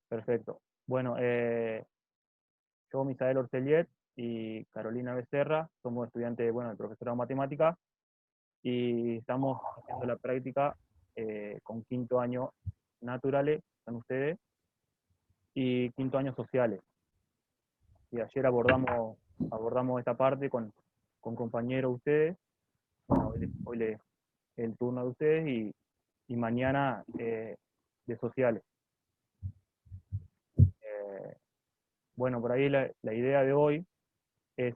Perfecto. Bueno, yo, Misael Orcelliet y Carolina Becerra, somos estudiantes, bueno, del profesorado de matemáticas, y estamos haciendo la práctica con quinto año naturales, son ustedes, y quinto año sociales. Y ayer abordamos esta parte con compañeros de ustedes. Bueno, hoy el turno de ustedes y mañana de sociales. Bueno, por ahí la idea de hoy es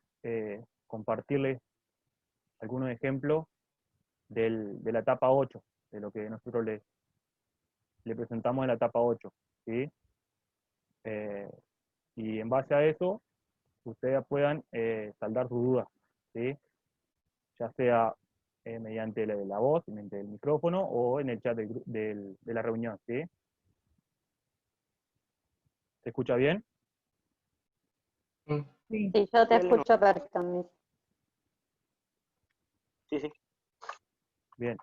compartirles algunos ejemplos de la etapa 8, de lo que nosotros le presentamos en la etapa 8, ¿sí? Y en base a eso, ustedes puedan saldar sus dudas, ¿sí? Ya sea mediante la voz, mediante el micrófono o en el chat de la reunión, ¿sí? ¿Se escucha bien? Sí, Sí, yo te dale, no. escucho perfectamente. Sí. Bien.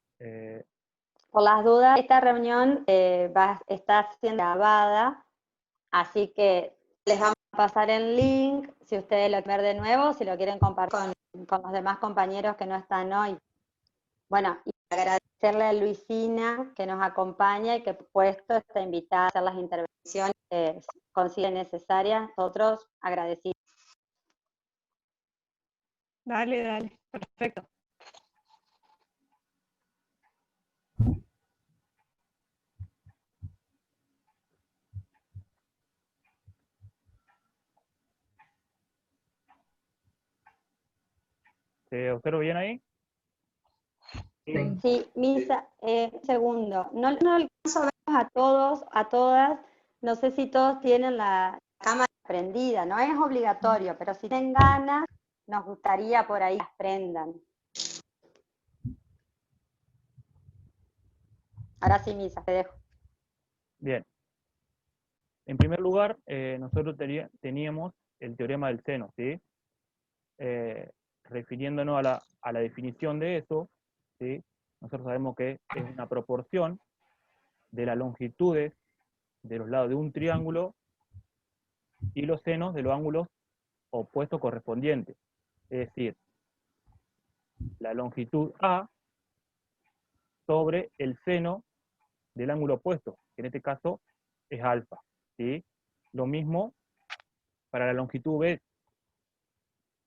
Por las dudas, esta reunión está siendo grabada, así que les vamos a pasar el link, si ustedes lo quieren ver de nuevo, si lo quieren compartir con los demás compañeros que no están hoy. Bueno, y agradecerle a Luisina que nos acompaña y que por supuesto está invitada a hacer las intervenciones que considere necesarias. Nosotros agradecidos. Dale, perfecto. ¿Se observa bien ahí? Sí, Misa, un segundo. No alcanzo a verlos a todos, a todas. No sé si todos tienen la cámara prendida. No es obligatorio, pero si tienen ganas, nos gustaría por ahí las prendan. Ahora sí, Misa, te dejo. Bien. En primer lugar, nosotros teníamos el teorema del seno, ¿sí? Refiriéndonos a la definición de eso, ¿sí? Nosotros sabemos que es una proporción de las longitudes de los lados de un triángulo y los senos de los ángulos opuestos correspondientes. Es decir, la longitud A sobre el seno del ángulo opuesto, que en este caso es alfa, ¿sí? Lo mismo para la longitud B,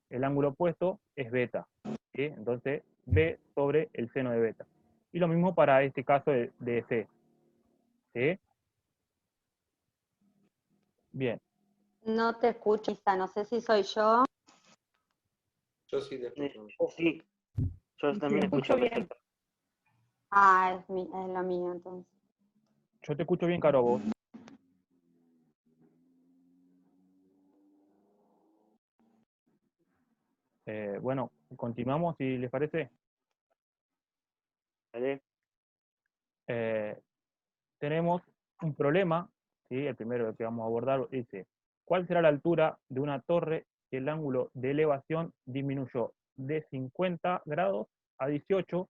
el ángulo opuesto es beta, ¿sí? Entonces, B sobre el seno de beta. Y lo mismo para este caso de C, ¿sí? Bien. No te escucho, Misa, no sé si soy yo. Yo sí te escucho. Sí, yo también escucho bien. perfecto. Ah, es lo mío entonces. Yo te escucho bien, Caro, vos. Bueno, continuamos si les parece. ¿Vale? Tenemos un problema, ¿sí? El primero que vamos a abordar dice, ¿cuál será la altura de una torre si el ángulo de elevación disminuyó de 50 grados a 18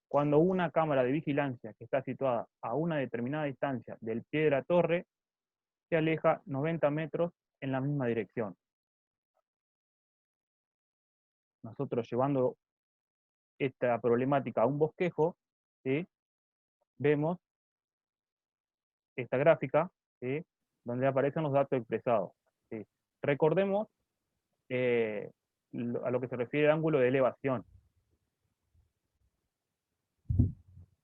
cuando una cámara de vigilancia que está situada a una determinada distancia del pie de la torre se aleja 90 metros en la misma dirección? Nosotros llevando esta problemática a un bosquejo, ¿sí? Vemos esta gráfica, ¿sí? Donde aparecen los datos expresados, ¿sí? Recordemos a lo que se refiere al ángulo de elevación.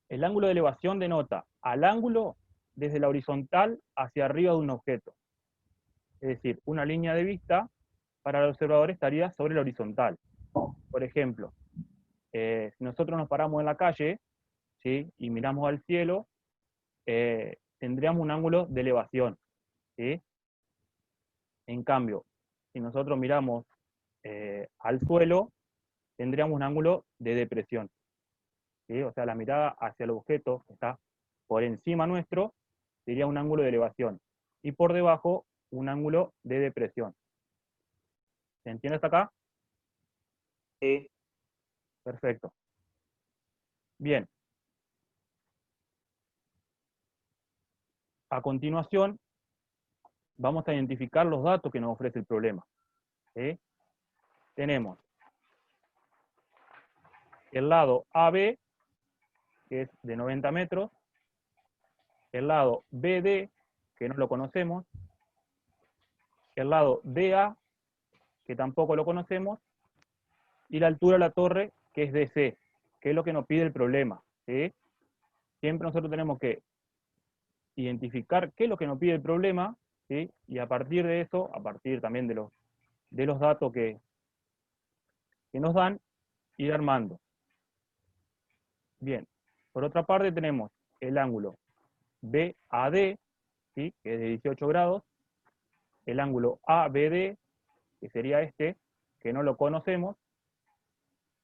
El ángulo de elevación denota al ángulo desde la horizontal hacia arriba de un objeto. Es decir, una línea de vista para el observador estaría sobre la horizontal. Por ejemplo, si nosotros nos paramos en la calle, ¿sí? Y miramos al cielo, tendríamos un ángulo de elevación, ¿sí? En cambio, si nosotros miramos al suelo, tendríamos un ángulo de depresión, ¿sí? O sea, la mirada hacia el objeto que está por encima nuestro sería un ángulo de elevación, y por debajo un ángulo de depresión. ¿Se entiende hasta acá? Sí. Perfecto. Bien. a continuación, vamos a identificar los datos que nos ofrece el problema. ¿Sí? Tenemos el lado AB, que es de 90 metros, el lado BD, que no lo conocemos, el lado DA, que tampoco lo conocemos, y la altura de la torre, que es DC, que es lo que nos pide el problema. ¿Sí? Siempre nosotros tenemos que identificar qué es lo que nos pide el problema, ¿sí? Y a partir de eso, a partir también de los datos que nos dan, ir armando. Bien, por otra parte tenemos el ángulo BAD, ¿sí? Que es de 18 grados, el ángulo ABD, que sería este, que no lo conocemos,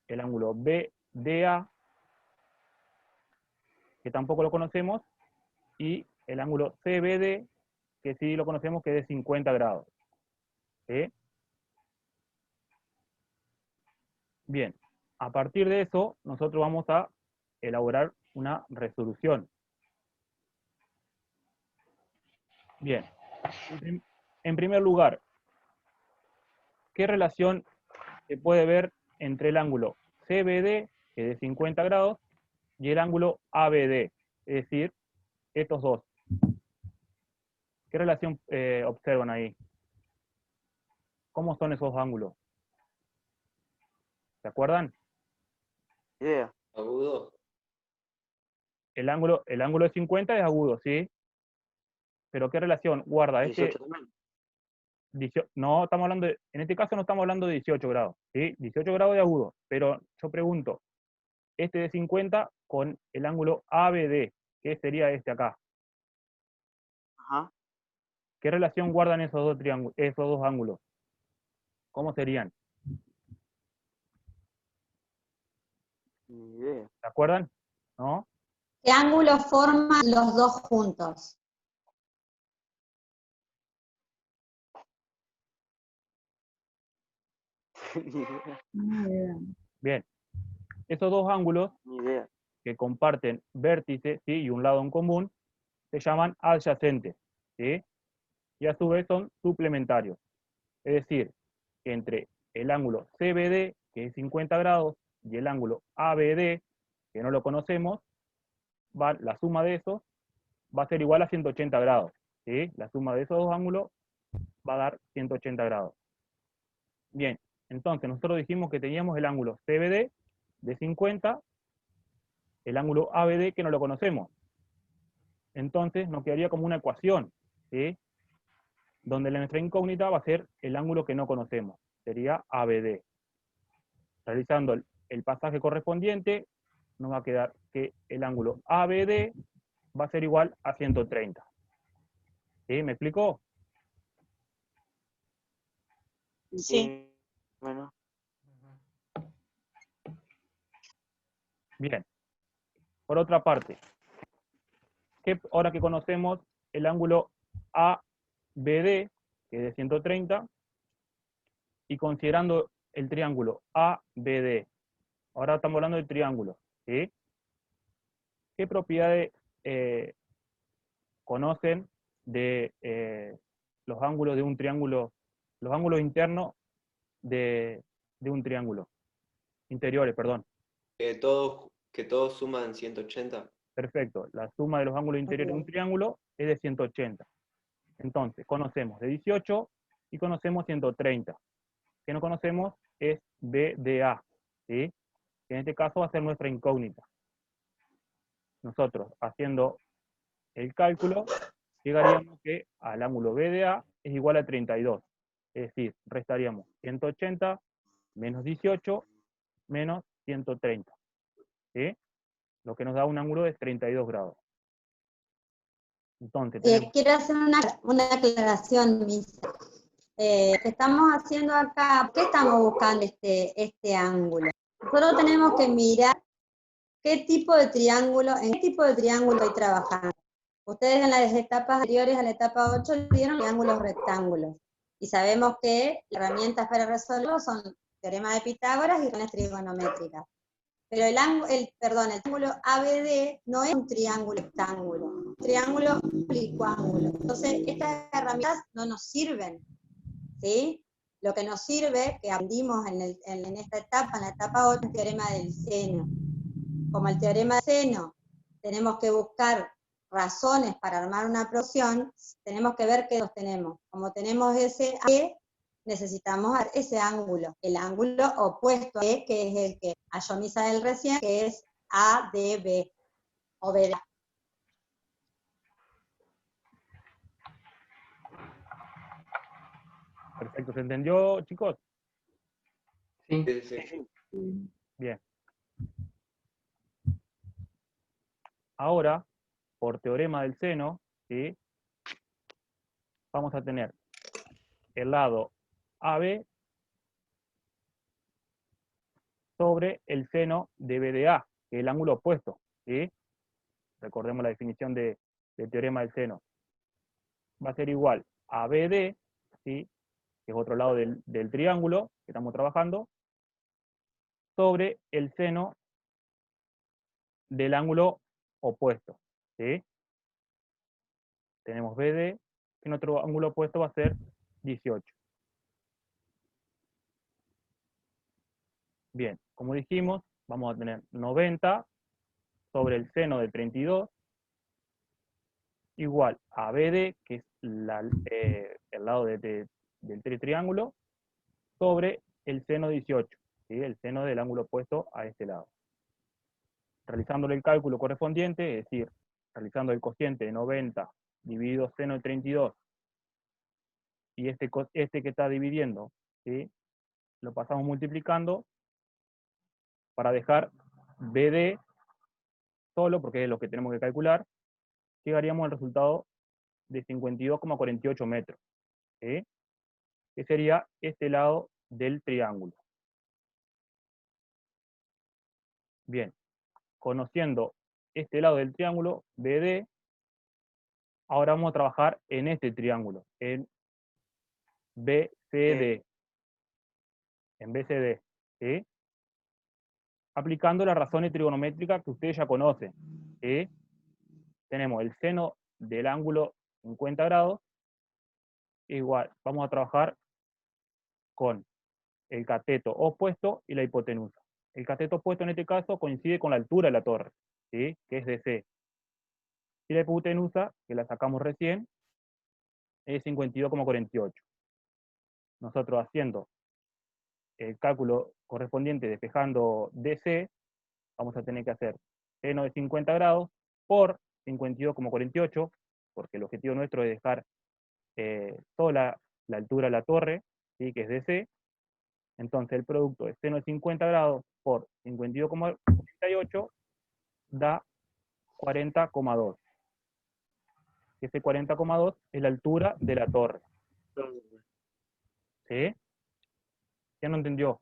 el ángulo BDA, que tampoco lo conocemos, y el ángulo CBD, que sí lo conocemos, que es de 50 grados. ¿Sí? Bien, a partir de eso, nosotros vamos a elaborar una resolución. Bien, en primer lugar, ¿qué relación se puede ver entre el ángulo CBD, que es de 50 grados, y el ángulo ABD? Es decir, estos dos. ¿Qué relación observan ahí? ¿Cómo son esos ángulos? ¿Se acuerdan? Idea. Agudo. El ángulo de 50 es agudo, ¿sí? Pero ¿qué relación guarda? 18 también. No, estamos hablando en este caso no estamos hablando de 18 grados, ¿sí? 18 grados de agudo, pero yo pregunto, este de 50 con el ángulo ABD, ¿qué sería este acá? Ajá. ¿Qué relación guardan esos dos triángulos, esos dos ángulos? ¿Cómo serían? Ni idea. ¿Se acuerdan? ¿No? ¿Qué ángulo forman los dos juntos? Ni idea. Bien. Esos dos ángulos Ni idea. que comparten vértice, ¿sí? Y un lado en común, se llaman adyacentes, ¿sí? Y a su vez son suplementarios. Es decir, que entre el ángulo CBD, que es 50 grados, y el ángulo ABD, que no lo conocemos, la suma de esos va a ser igual a 180 grados. ¿Sí? La suma de esos dos ángulos va a dar 180 grados. Bien, entonces nosotros dijimos que teníamos el ángulo CBD de 50, el ángulo ABD que no lo conocemos. Entonces nos quedaría como una ecuación, ¿sí? Donde nuestra incógnita va a ser el ángulo que no conocemos, sería ABD. Realizando el pasaje correspondiente, nos va a quedar que el ángulo ABD va a ser igual a 130. ¿Sí? ¿Me explicó? Sí. Bueno. Bien. Por otra parte, ahora que conocemos el ángulo ABD, que es de 130, y considerando el triángulo ABD, ahora estamos hablando del triángulo, ¿sí? ¿Qué propiedades conocen de los ángulos de un triángulo, los ángulos internos de un triángulo? Interiores, perdón. Que todos suman 180. Perfecto. La suma de los ángulos interiores de un triángulo es de 180. Entonces, conocemos de 18 y conocemos 130. Que no conocemos es BDA, ¿sí? Que en este caso va a ser nuestra incógnita. Nosotros, haciendo el cálculo, llegaríamos que al ángulo BDA es igual a 32. Es decir, restaríamos 180 menos 18 menos 130. ¿Sí? Lo que nos da un ángulo de 32 grados. Entonces, Quiero hacer una aclaración, Misa. Que estamos haciendo acá, ¿qué estamos buscando este ángulo? Nosotros tenemos que mirar qué tipo de triángulo, en qué tipo de triángulo estoy trabajando. Ustedes en las etapas anteriores, a la etapa 8, vieron triángulos rectángulos. Y sabemos que las herramientas para resolverlo son teorema de Pitágoras y relaciones trigonométricas. Pero el triángulo ABD no es un triángulo rectángulo, un triángulo oblicuángulo. Entonces, estas herramientas no nos sirven, ¿sí? Lo que nos sirve, que aprendimos en esta etapa, en la etapa 8, el teorema del seno. Como el teorema del seno, tenemos que buscar razones para armar una proporción, tenemos que ver qué nos tenemos. Como tenemos ese A, necesitamos ese ángulo, el ángulo opuesto a E, que es el que halló Misael recién, que es ADB, o BD. Perfecto, ¿se entendió, chicos? Sí. Sí, sí. Bien. Ahora, por teorema del seno, ¿sí? Vamos a tener el lado AB sobre el seno de BDA, que es el ángulo opuesto, ¿sí? Recordemos la definición del teorema del seno. Va a ser igual a BD, ¿sí? Que es otro lado del triángulo que estamos trabajando, sobre el seno del ángulo opuesto, ¿sí? Tenemos BD, que nuestro ángulo opuesto va a ser 18. Bien, como dijimos, vamos a tener 90 sobre el seno de 32 igual a BD, que es el lado del triángulo, sobre el seno 18, ¿sí? El seno del ángulo opuesto a este lado. Realizándole el cálculo correspondiente, es decir, realizando el cociente de 90 dividido seno de 32, y este que está dividiendo, ¿sí? Lo pasamos multiplicando para dejar BD solo, porque es lo que tenemos que calcular, llegaríamos al resultado de 52,48 metros, ¿sí? Que sería este lado del triángulo. Bien, conociendo este lado del triángulo, BD, ahora vamos a trabajar en este triángulo, en BCD. En BCD, ¿sí? Aplicando las razones trigonométricas que ustedes ya conocen, ¿sí? Tenemos el seno del ángulo 50 grados, igual, vamos a trabajar con el cateto opuesto y la hipotenusa. El cateto opuesto en este caso coincide con la altura de la torre, ¿sí? Que es DC. Y la hipotenusa, que la sacamos recién, es 52,48. Nosotros haciendo el cálculo correspondiente despejando DC, vamos a tener que hacer seno de 50 grados por 52,48, porque el objetivo nuestro es dejar toda la altura de la torre, ¿sí? Que es DC. Entonces el producto de seno de 50 grados por 52,48 da 40,2. Ese 40,2 es la altura de la torre. ¿Sí? ¿Ya no entendió?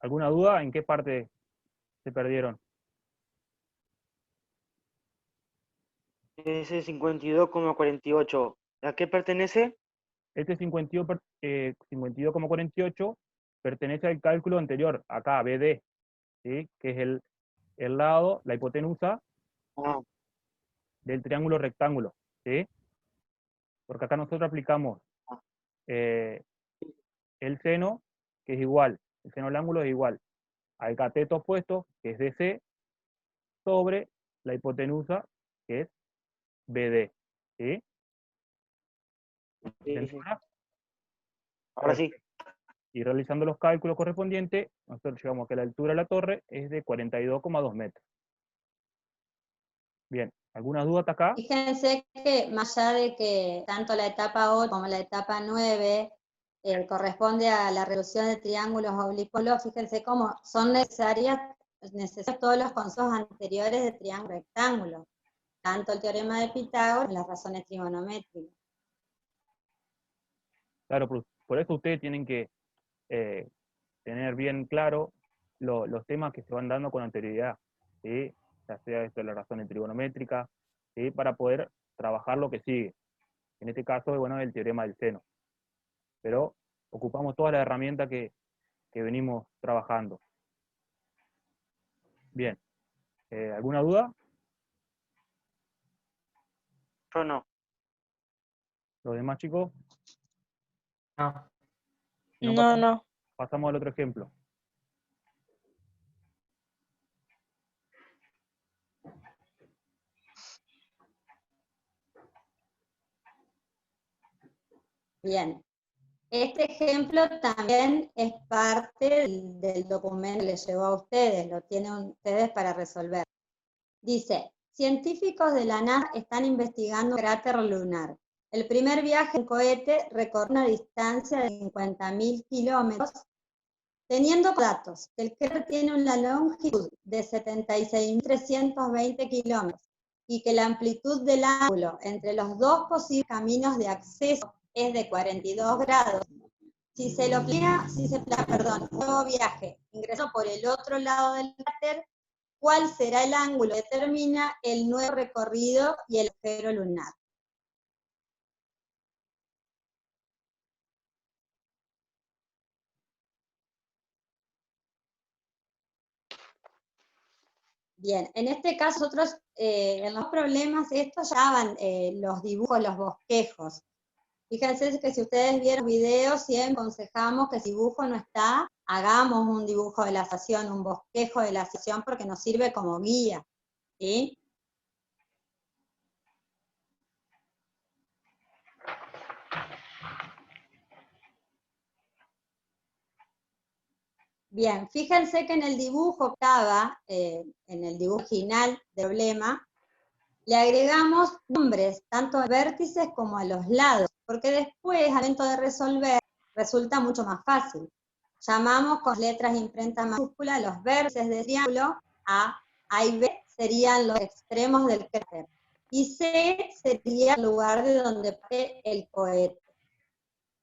¿Alguna duda? ¿En qué parte se perdieron? Ese 52,48. ¿A qué pertenece? Este 52,48 pertenece al cálculo anterior, acá, BD, ¿sí? Que es el lado, la hipotenusa Ah, del triángulo rectángulo, ¿sí? Porque acá nosotros aplicamos eh, el seno, que es igual, el seno del ángulo es igual al cateto opuesto, que es DC, sobre la hipotenusa, que es BD, ¿sí? sí, ¿Entendió sí. ahora? Ahora sí. Y realizando los cálculos correspondientes, nosotros llegamos a que la altura de la torre es de 42,2 metros. Bien, ¿alguna duda hasta acá? Fíjense que más allá de que tanto la etapa 8 como la etapa 9 corresponde a la resolución de triángulos oblicuos, fíjense cómo son necesarios todos los conceptos anteriores de triángulo rectángulo, tanto el teorema de Pitágoras como las razones trigonométricas. Claro, por eso ustedes tienen que tener bien claro los temas que se van dando con anterioridad, ¿sí? Ya sea esto de las razones trigonométricas, ¿sí? Para poder trabajar lo que sigue. En este caso, bueno, el teorema del seno. Pero ocupamos toda la herramienta que venimos trabajando. Bien. ¿Alguna duda? Yo no. ¿Los demás chicos? No. Si no, No, no. pasamos al otro ejemplo. Bien. Este ejemplo también es parte del documento que les llegó a ustedes, lo tienen ustedes para resolver. Dice, científicos de la NASA están investigando un cráter lunar. El primer viaje en cohete recorre una distancia de 50.000 kilómetros, teniendo datos que el cráter tiene una longitud de 76.320 kilómetros y que la amplitud del ángulo entre los dos posibles caminos de acceso es de 42 grados. Si se planea, un nuevo viaje ingresó por el otro lado del cráter, ¿cuál será el ángulo que determina el nuevo recorrido y el agujero lunar? Bien, en este caso nosotros, en los problemas, estos ya van los dibujos, los bosquejos. Fíjense que si ustedes vieron videos, siempre aconsejamos que si el dibujo no está, hagamos un dibujo de la estación, un bosquejo de la estación, porque nos sirve como guía, ¿sí? Bien, fíjense que en el dibujo estaba, en el dibujo original del problema, le agregamos nombres, tanto a vértices como a los lados, porque después, al momento de resolver, resulta mucho más fácil. Llamamos con letras imprenta mayúscula los vértices del triángulo, A y B serían los extremos del cráter, y C sería el lugar de donde parte el cohete.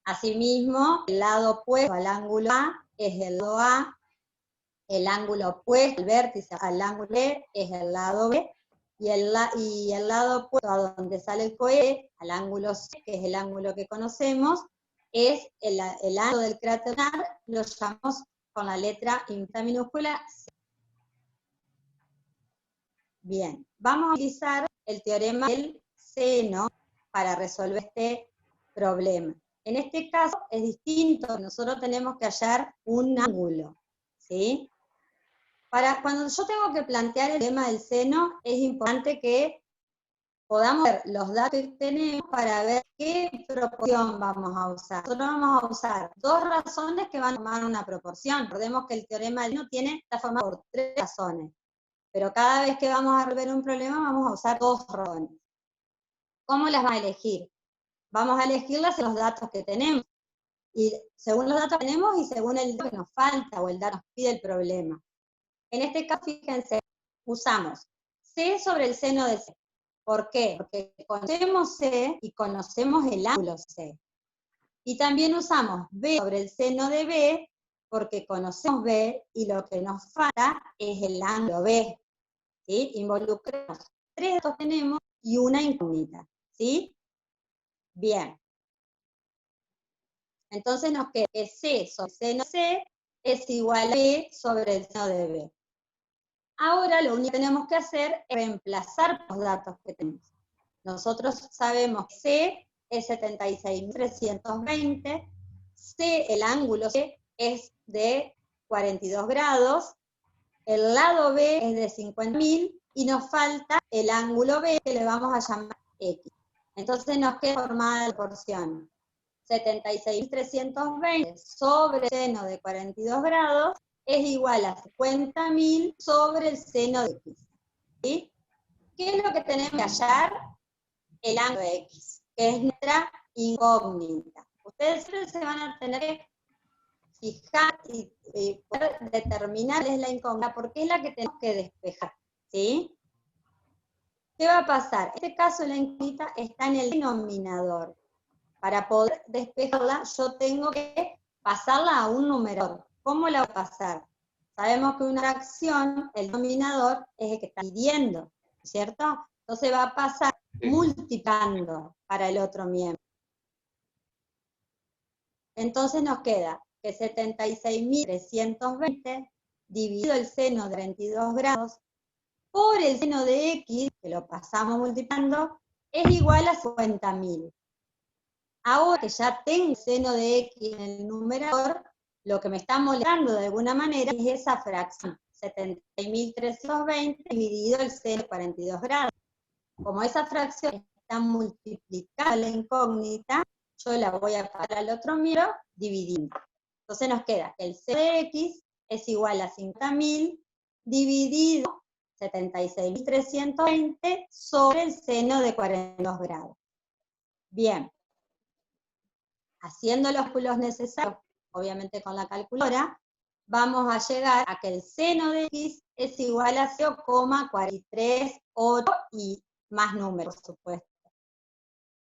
Asimismo, el lado opuesto al ángulo A es el lado A, el ángulo opuesto al vértice al ángulo B es el lado B, y el lado opuesto a donde sale el cohete, al ángulo C, que es el ángulo que conocemos, es el ángulo del cráter lunar, lo llamamos con la letra minúscula C. Bien, vamos a utilizar el teorema del seno para resolver este problema. En este caso es distinto, nosotros tenemos que hallar un ángulo, ¿sí? Cuando yo tengo que plantear el tema del seno, es importante que podamos ver los datos que tenemos para ver qué proporción vamos a usar. Nosotros vamos a usar dos razones que van a tomar una proporción. Recordemos que el teorema del seno está formado por tres razones, pero cada vez que vamos a resolver un problema vamos a usar dos razones. ¿Cómo las vamos a elegir? Vamos a elegirlas en los datos que tenemos, y según los datos que tenemos y según el dato que nos falta o el dato que nos pide el problema. En este caso, fíjense, usamos C sobre el seno de C. ¿Por qué? Porque conocemos C y conocemos el ángulo C. Y también usamos B sobre el seno de B, porque conocemos B y lo que nos falta es el ángulo B. ¿Sí? Involucramos tres datos que tenemos y una incógnita. ¿Sí? Bien. Entonces nos queda que C sobre el seno de C es igual a B sobre el seno de B. Ahora lo único que tenemos que hacer es reemplazar los datos que tenemos. Nosotros sabemos que C es 76.320, C, el ángulo C, es de 42 grados, el lado B es de 50.000, y nos falta el ángulo B, que le vamos a llamar X. Entonces nos queda formada la porción 76.320 sobre el seno de 42 grados, es igual a 50.000 sobre el seno de X. ¿Sí? ¿Qué es lo que tenemos que hallar? El ángulo de X, que es nuestra incógnita. Ustedes siempre se van a tener que fijar y poder determinar cuál es la incógnita, porque es la que tenemos que despejar. ¿Sí? ¿Qué va a pasar? En este caso la incógnita está en el denominador. Para poder despejarla, yo tengo que pasarla a un numerador. ¿Cómo la voy a pasar? Sabemos que una fracción, el denominador, es el que está dividiendo, ¿cierto? Entonces va a pasar Sí. multiplicando para el otro miembro. Entonces nos queda que 76.320 dividido el seno de 22 grados por el seno de x, que lo pasamos multiplicando, es igual a 50.000. Ahora que ya tengo el seno de x en el numerador, lo que me está molestando de alguna manera es esa fracción, 76.320 dividido el seno de 42 grados. Como esa fracción está multiplicada la incógnita, yo la voy a pasar al otro miembro dividiendo. Entonces nos queda que el seno de x es igual a 50.000 dividido 76.320 sobre el seno de 42 grados. Bien. Haciendo los cálculos necesarios, obviamente con la calculadora, vamos a llegar a que el seno de x es igual a 0,438 y más números, por supuesto.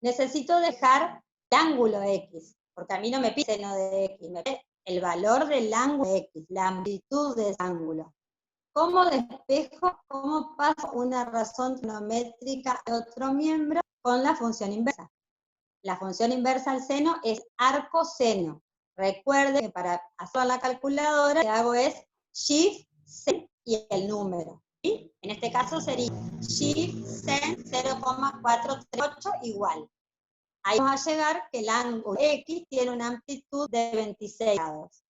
Necesito dejar el ángulo x, porque a mí no me pide el seno de x, me pide el valor del ángulo de x, la amplitud de ese ángulo. ¿Cómo despejo? ¿Cómo paso una razón trigonométrica a otro miembro? Con la función inversa. La función inversa al seno es arcoseno. Recuerden que para hacer la calculadora lo que hago es shift, sen y el número. ¿Sí? En este caso sería shift, sen 0,438 igual. Ahí vamos a llegar que el ángulo X tiene una amplitud de 26 grados.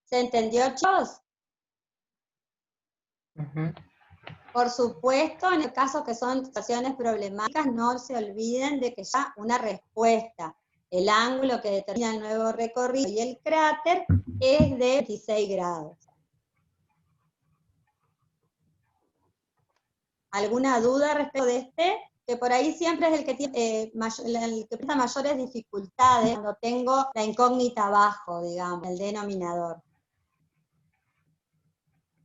¿Se entendió, chicos? Ujú. Por supuesto, en el caso que son situaciones problemáticas, no se olviden de que ya una respuesta, el ángulo que determina el nuevo recorrido y el cráter es de 26 grados. ¿Alguna duda respecto de este? Que por ahí siempre es el que tiene el que presenta mayores dificultades cuando tengo la incógnita abajo, digamos, el denominador.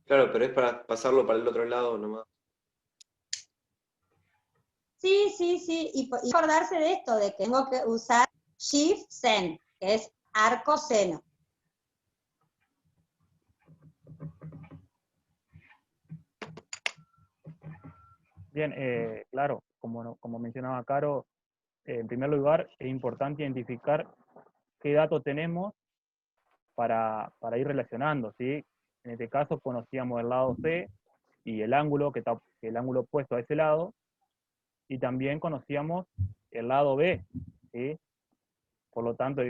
Claro, pero es para pasarlo para el otro lado nomás. Sí, y acordarse de esto, de que tengo que usar shift sen, que es arco seno. Bien, claro, como mencionaba Caro, en primer lugar es importante identificar qué datos tenemos para ir relacionando, ¿sí? En este caso conocíamos el lado C y el ángulo, el ángulo opuesto a ese lado, y también conocíamos el lado B, ¿sí? Por lo tanto,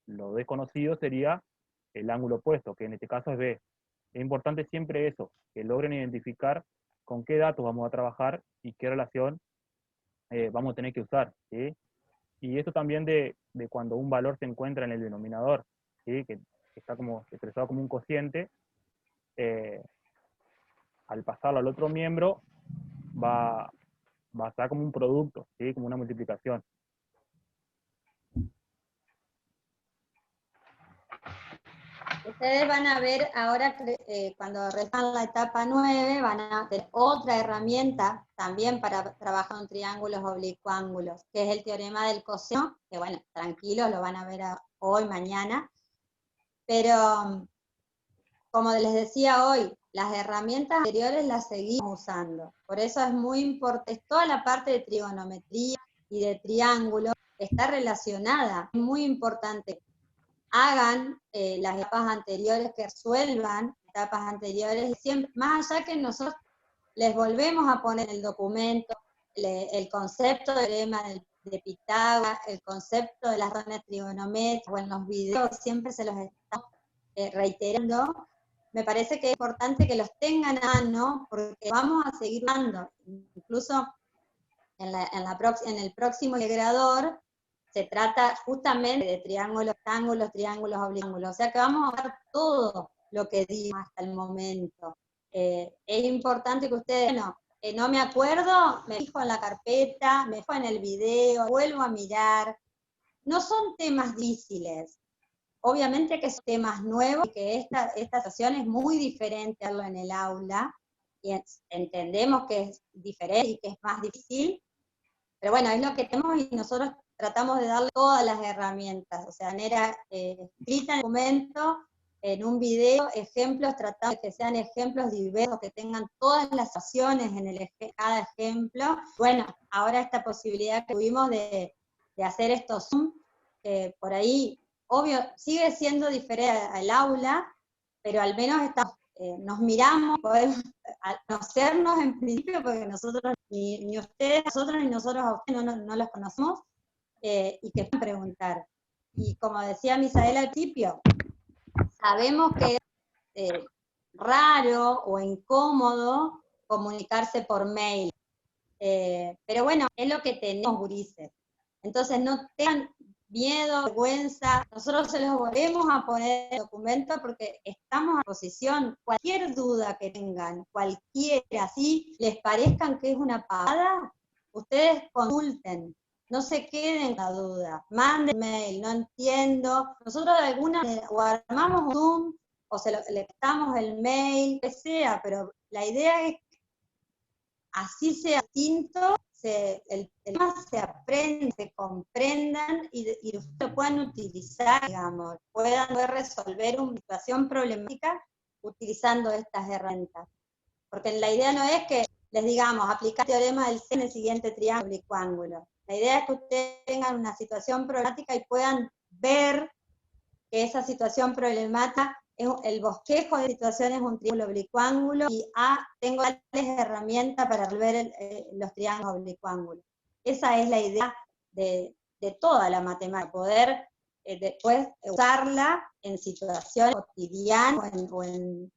lo desconocido sería el ángulo opuesto, que en este caso es B. Es importante siempre eso, que logren identificar con qué datos vamos a trabajar y qué relación vamos a tener que usar, ¿sí? Y eso también de cuando un valor se encuentra en el denominador, ¿sí? Que está como expresado como un cociente, al pasarlo al otro miembro va a estar como un producto, ¿sí? Como una multiplicación. Ustedes van a ver ahora, cuando realizan la etapa 9, van a tener otra herramienta también para trabajar en triángulos oblicuángulos, que es el teorema del coseno, que bueno, tranquilos, lo van a ver hoy, mañana. Pero, como les decía hoy, las herramientas anteriores las seguimos usando. Por eso es muy importante, toda la parte de trigonometría y de triángulo está relacionada. Es muy importante. Hagan las etapas anteriores, que resuelvan etapas anteriores, y siempre, más allá que nosotros les volvemos a poner en el documento el concepto del teorema de Pitágoras, el concepto de las razones trigonométricas, o en los videos siempre se los estamos reiterando. Me parece que es importante que los tengan a mano, porque vamos a seguir usando, incluso en el próximo integrador, se trata justamente de triángulos, triángulos, oblicuángulos. O sea que vamos a ver todo lo que dimos hasta el momento. Es importante que ustedes, no me acuerdo, me fijo en la carpeta, me fijo en el video, vuelvo a mirar. No son temas difíciles. Obviamente que son temas nuevos y que esta sesión es muy diferente a verlo en el aula. Y entendemos que es diferente y que es más difícil. Pero bueno, es lo que tenemos y nosotros tratamos de darle todas las herramientas, o sea, de manera escrita en el documento, en un video ejemplos, tratando de que sean ejemplos diversos, que tengan todas las acciones en cada ejemplo. Bueno, ahora esta posibilidad que tuvimos de hacer estos Zoom, que por ahí, obvio, sigue siendo diferente al aula, pero al menos nos miramos, podemos conocernos en principio, porque nosotros, ni ustedes, nosotros ni nosotros a ustedes no los conocemos, y que puedan preguntar. Y como decía Misael al principio, sabemos que es raro o incómodo comunicarse por mail, pero bueno, es lo que tenemos, gurises. Entonces no tengan miedo, vergüenza, nosotros se los volvemos a poner en el documento porque estamos a posición. Cualquier duda que tengan, cualquiera, así les parezcan que es una pavada, ustedes consulten. No se queden con la duda, manden mail, no entiendo. Nosotros de alguna o armamos un Zoom, o le prestamos el mail, que sea, pero la idea es que así sea distinto, el tema se aprende, se comprendan y lo puedan utilizar, digamos, puedan resolver una situación problemática utilizando estas herramientas. Porque la idea no es que les digamos, aplicar el teorema del C en el siguiente triángulo oblicuángulo. La idea es que ustedes tengan una situación problemática y puedan ver que esa situación problemática, el bosquejo de situaciones es un triángulo oblicuángulo y tengo tales herramientas para resolver los triángulos oblicuángulos. Esa es la idea de toda la matemática, poder después usarla en situaciones cotidianas o en,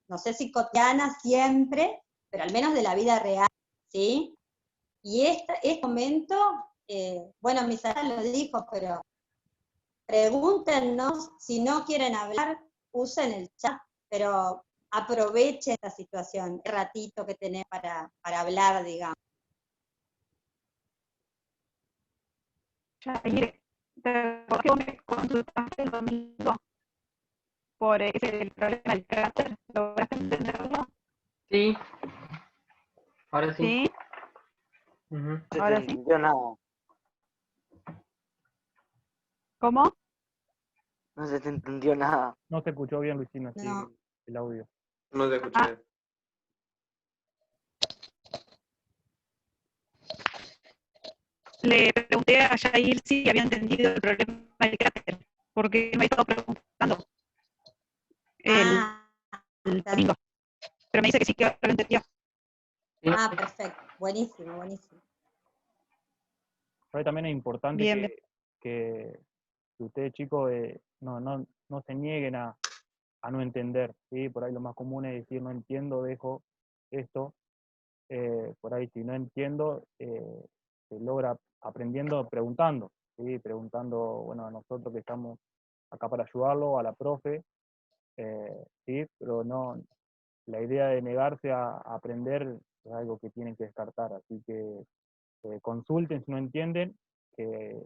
no sé si cotidianas siempre, pero al menos de la vida real, ¿sí? Y este momento, bueno, Misael lo dijo, pero pregúntenos, si no quieren hablar, usen el chat, pero aprovechen esta situación, el ratito que tenés para hablar, digamos. Yair, ¿te acordás que vos me consultaste el domingo por el problema del cráter? ¿Lograste entenderlo? Sí, ahora sí. ¿Sí? Ujú. No se te Ahora sí. entendió nada. ¿Cómo? No se te entendió nada. No se escuchó bien, Luisina, sí, No. el audio. No te escuché. Ah. Le pregunté a Yair si había entendido el problema del cráter, porque me estaba preguntando el domingo, pero me dice que sí, que lo entendió. Perfecto, buenísimo, buenísimo. Pero también es importante Bien, bien. que ustedes, chicos, no se nieguen a no entender, ¿sí? Por ahí lo más común es decir, no entiendo, dejo esto. Por ahí, si no entiendo, se logra aprendiendo preguntando, ¿sí? Preguntando, bueno, a nosotros que estamos acá para ayudarlo, a la profe, ¿sí? Pero no, la idea de negarse a aprender es algo que tienen que descartar, así que consulten si no entienden, que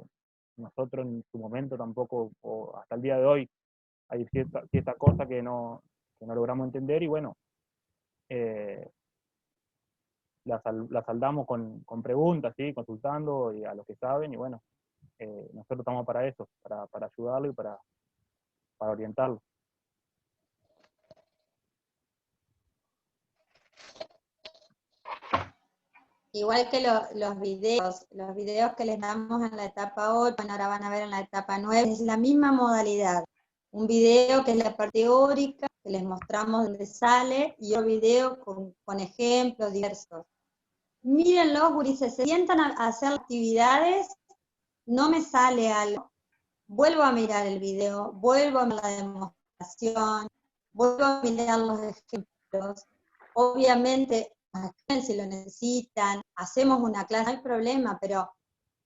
nosotros en su momento tampoco, o hasta el día de hoy, hay cierta cosa que no logramos entender y bueno, la saldamos con preguntas, ¿sí? Consultando y a los que saben y bueno, nosotros estamos para eso, para ayudarlo y para orientarlo. Igual que los videos que les damos en la etapa 8, bueno, ahora van a ver en la etapa 9, es la misma modalidad. Un video que es la parte teórica, que les mostramos dónde sale, y otro video con ejemplos diversos. Mírenlo, gurises, se sientan a hacer actividades, no me sale algo, vuelvo a mirar el video, vuelvo a mirar la demostración, vuelvo a mirar los ejemplos. Obviamente, si lo necesitan, hacemos una clase, no hay problema, pero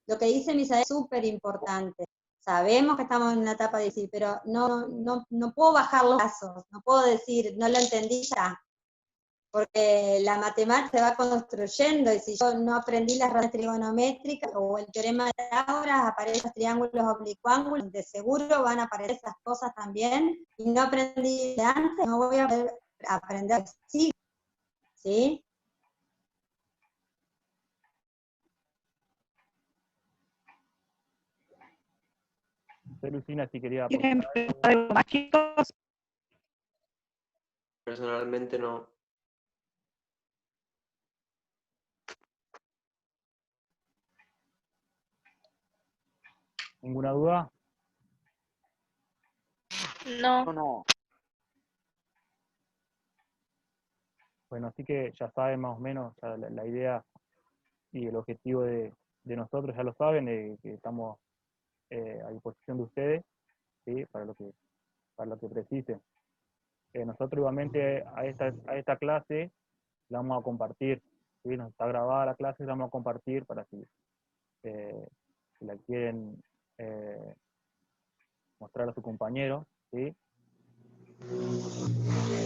lo que dice Misael es súper importante. Sabemos que estamos en una etapa difícil, pero no puedo bajar los brazos, no puedo decir, no lo entendí ya, porque la matemática se va construyendo, y si yo no aprendí las razones trigonométricas o el teorema de Pitágoras, aparecen los triángulos oblicuángulos, de seguro van a aparecer esas cosas también, y no aprendí de antes, no voy a poder aprender así, ¿sí? Usted, Lucina, si quería ¿Quieren aportar algo. preguntar algo más, chicos? Personalmente no. ¿Ninguna duda? Yo no. Bueno, así que ya saben más o menos ya la idea y el objetivo de nosotros, ya lo saben, que estamos a disposición de ustedes, ¿sí? Para lo que precisen. Nosotros igualmente a esta clase la vamos a compartir, ¿sí? Nos está grabada la clase, la vamos a compartir para si la quieren mostrar a su compañero, ¿sí?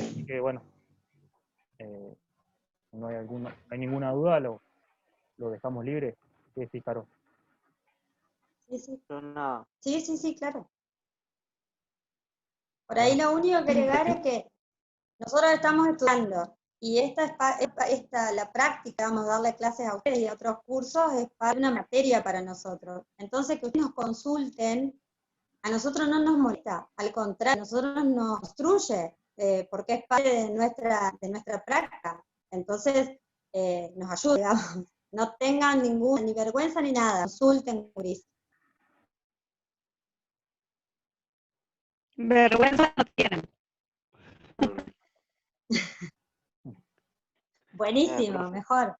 Así que bueno, no hay ninguna duda, lo dejamos libre. ¿Qué decís, Caro? Sí, sí. Yo nada. Sí, claro. Por ahí lo único que agregar es que nosotros estamos estudiando y la práctica, vamos a darle clases a ustedes y a otros cursos, es para una materia para nosotros. Entonces, que ustedes nos consulten, a nosotros no nos molesta, al contrario, a nosotros nos construye, porque es parte de nuestra práctica. Entonces, nos ayuda, digamos. No tengan ni vergüenza ni nada, consulten, Cris. Vergüenza no tienen. Buenísimo, profe. mejor.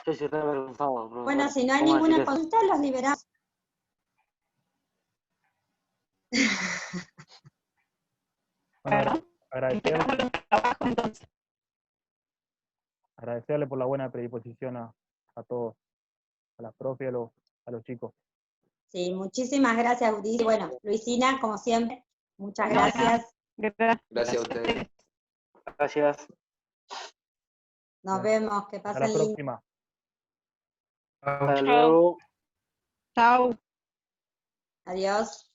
Yo estoy re avergonzado, Bueno, profesora. si no hay ¿Cómo decir ninguna eso? consulta, los liberamos. Bueno, Bueno, empezamos los trabajos entonces. agradecerle por la buena predisposición a todos, a las profes, a los chicos. Sí, muchísimas gracias, Ulises. Y bueno, Luisina, como siempre, muchas No, de nada. gracias. Gracias a ustedes. Gracias. Nos Bien. vemos, que Hasta la pasen lindo. próxima. Hasta luego. Chao. Adiós.